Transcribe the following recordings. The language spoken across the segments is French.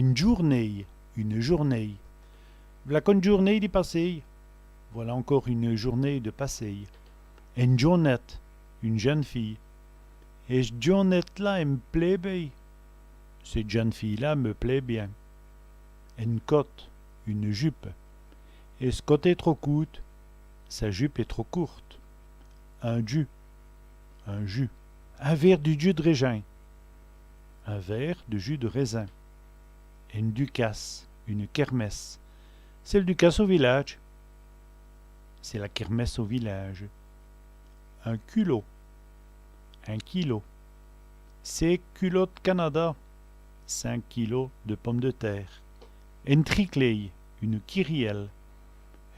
Une journée, une journée. V'là qu'une journée de passé. Voilà encore une journée de passé. Une journette, une jeune fille. Et cette journette-là, elle me plaît bien. Cette jeune fille-là me plaît bien. Une cotte, une jupe. Et ce côté est trop courte, sa jupe est trop courte. Un jus, un jus. Un verre du jus de raisin. Un verre de jus de raisin. Une ducasse, une kermesse. C'est le ducasse au village. C'est la kermesse au village. Un culot, un kilo. C'est culot de Canada. 5 kilos de pommes de terre. Une triclée, une kyrielle.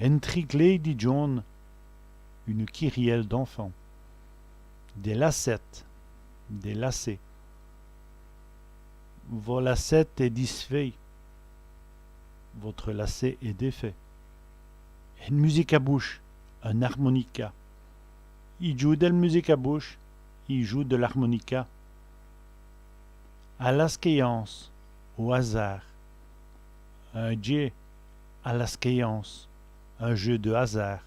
Une triclée dit John, une kyrielle d'enfant. Des lacettes, des lacets. Vos lacets est disfait. Votre lacet est défait. Une musique à bouche, un harmonica. Il joue de la musique à bouche, il joue de l'harmonica. À l'asquéance, au hasard. Un jeu à l'asquéance, un jeu de hasard.